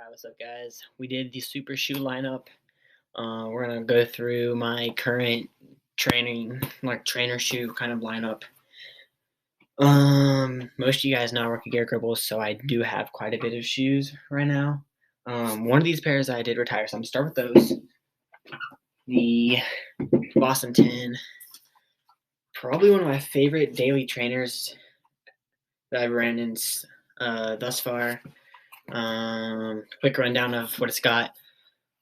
Alright, what's up, guys? We did the super shoe lineup. We're gonna go through my current trainer shoe kind of lineup. Most of you guys know I work at Garry Gribbles, so I do have quite a bit of shoes right now. One of these pairs I did retire, so I'm gonna start with those. The Boston 10, probably one of my favorite daily trainers that I've ran in thus far. Quick rundown of what it's got.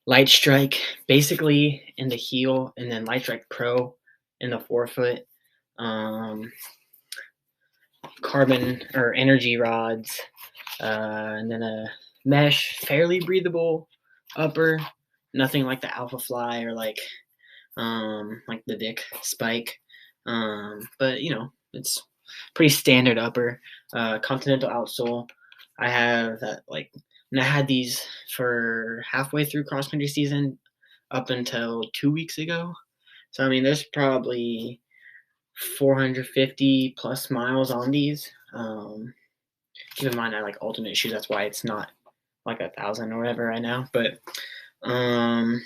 Light Strike basically in the heel, and then Light Strike Pro in the forefoot. Carbon or energy rods, and then a mesh, fairly breathable upper. Nothing like the Alpha Fly or like the Vic Spike, but it's pretty standard upper. Continental outsole. I have that and I had these for halfway through cross country season up until 2 weeks ago. So I mean, there's probably 450 plus miles on these. Keep in mind I like alternate shoes, that's why it's not like 1,000 or whatever right now. But I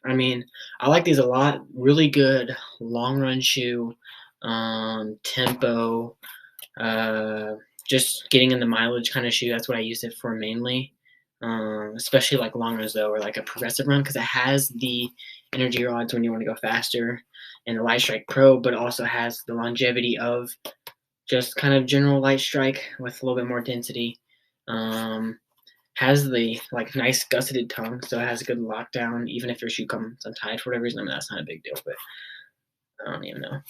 mean, I like these a lot. Really good long run shoe, tempo, just getting in the mileage kind of shoe. That's what I use it for mainly. Especially like long runs though, or like a progressive run, because it has the energy rods when you want to go faster, and the Light Strike Pro, but also has the longevity of just kind of general Light Strike with a little bit more density. Has the nice gusseted tongue, so it has a good lockdown, even if your shoe comes untied for whatever reason. I mean, that's not a big deal, but I don't even know.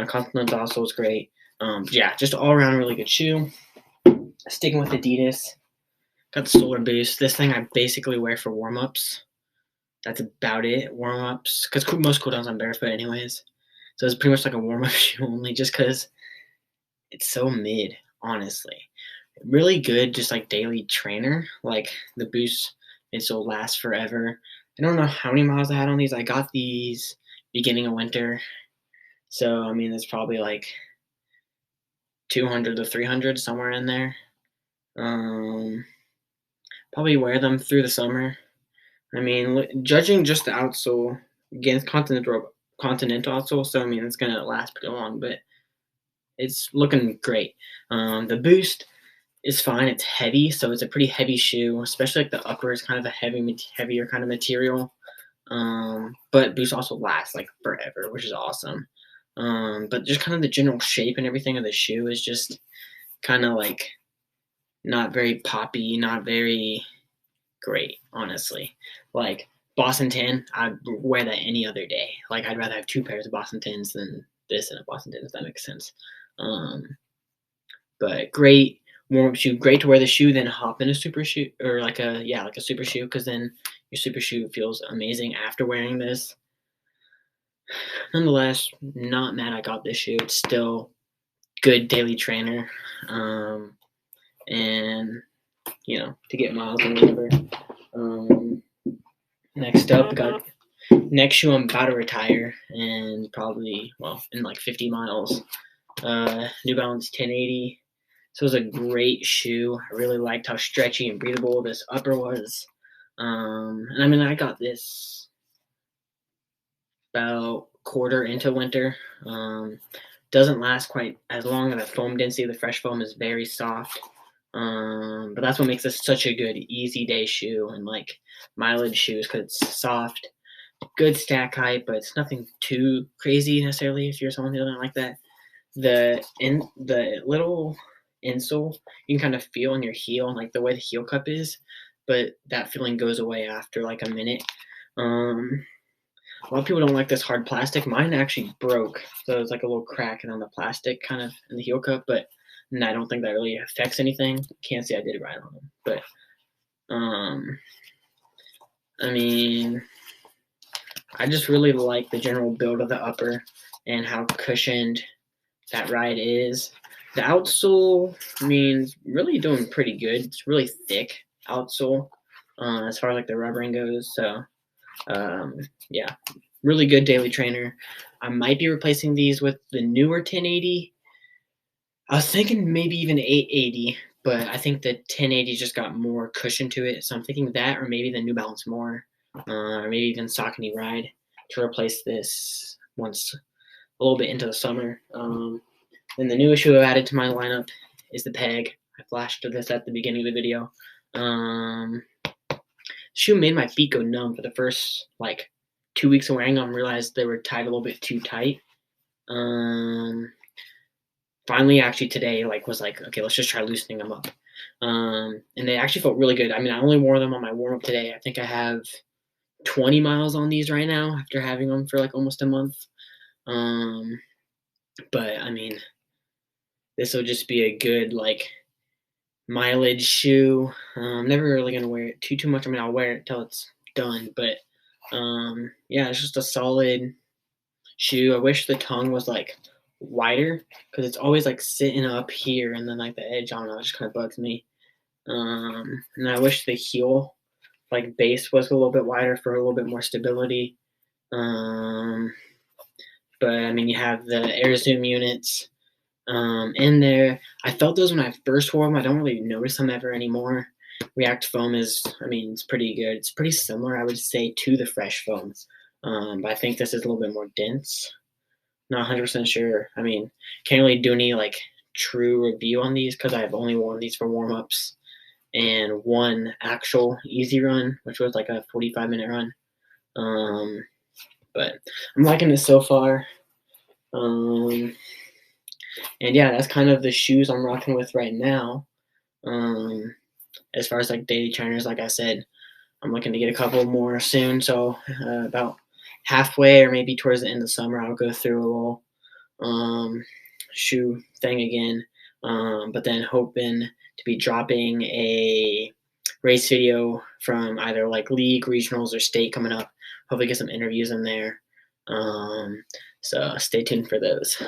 Continental also is great. Yeah, just all around really good shoe. Sticking with Adidas, got the Solar Boost. This thing I basically wear for warm-ups. That's about it, warm-ups, because most cooldowns I'm barefoot anyways. So it's pretty much like a warm-up shoe only, just because it's so mid, honestly. Really good, just like daily trainer. Like the Boost midsole lasts forever. I don't know how many miles I had on these. I got these beginning of winter, so I mean it's probably like 200 to 300 somewhere in there. Probably wear them through the summer. I mean, judging just the outsole, against continental outsole, so I mean it's gonna last pretty long, but it's looking great. The Boost is fine. It's heavy, so it's a pretty heavy shoe, especially like the upper is kind of a heavier kind of material. But Boost also lasts like forever, which is awesome. But just kind of the general shape and everything of the shoe is just kind of like not very poppy, not very great, honestly. Like Boston 10, I'd wear that any other day. Like I'd rather have two pairs of Boston 10s than this and a Boston 10, if that makes sense. But great warm-up shoe, great to wear the shoe, then hop in a super shoe, or like a super shoe, because then your super shoe feels amazing after wearing this. Nonetheless, not mad I got this shoe. It's still good daily trainer, and to get miles and whatever. Next up, we got next shoe I'm about to retire, and probably in like 50 miles. New Balance 1080. So it was a great shoe. I really liked how stretchy and breathable this upper was. And I mean, I got this about quarter into winter. Doesn't last quite as long, and the foam density of the fresh foam is very soft. But that's what makes this such a good easy day shoe and like mileage shoes, because it's soft, good stack height, but it's nothing too crazy necessarily if you're someone who doesn't like that. The little insole you can kind of feel in your heel, and like the way the heel cup is, but that feeling goes away after like a minute. A lot of people don't like this hard plastic. Mine actually broke, so it's like a little crack on the plastic kind of in the heel cup, but I don't think that really affects anything. Can't say I did it right on them, but I mean, I just really like the general build of the upper and how cushioned that ride is. The outsole, I mean, really doing pretty good. It's really thick outsole as far as like the rubbering goes. So yeah, really good daily trainer. I might be replacing these with the newer 1080. I was thinking maybe even 880, but I think the 1080 just got more cushion to it. So I'm thinking that, or maybe the New Balance More, or maybe even Saucony Ride to replace this once a little bit into the summer. Then the newest shoe I've added to my lineup is the Peg. I flashed this at the beginning of the video. Shoe made my feet go numb for the first like 2 weeks of wearing them. Realized they were tied a little bit too tight. Finally, actually today, was like, okay, let's just try loosening them up. And they actually felt really good. I mean, I only wore them on my warm up today. I think I have 20 miles on these right now after having them for like almost a month. But I mean, this will just be a good mileage shoe. I'm never really gonna wear it too much. I mean, I'll wear it till it's done, but yeah, it's just a solid shoe. I wish the tongue was wider because it's always sitting up here, and then the edge on it just kind of bugs me. And I wish the heel base was a little bit wider for a little bit more stability. But I mean, you have the air zoom units in there. I felt those when I first wore them. I don't really notice them ever anymore. React foam is, I mean, it's pretty good. It's pretty similar, I would say, to the fresh foams. But I think this is a little bit more dense. Not 100% sure. I mean, can't really do any true review on these because I've only worn these for warm-ups and one actual easy run, which was like a 45-minute run. But I'm liking this so far. And yeah, that's kind of the shoes I'm rocking with right now. As far as daily trainers, like I said, I'm looking to get a couple more soon. So about halfway or maybe towards the end of summer, I'll go through a little shoe thing again. But then hoping to be dropping a race video from either league, regionals, or state coming up. Hopefully get some interviews in there. So stay tuned for those.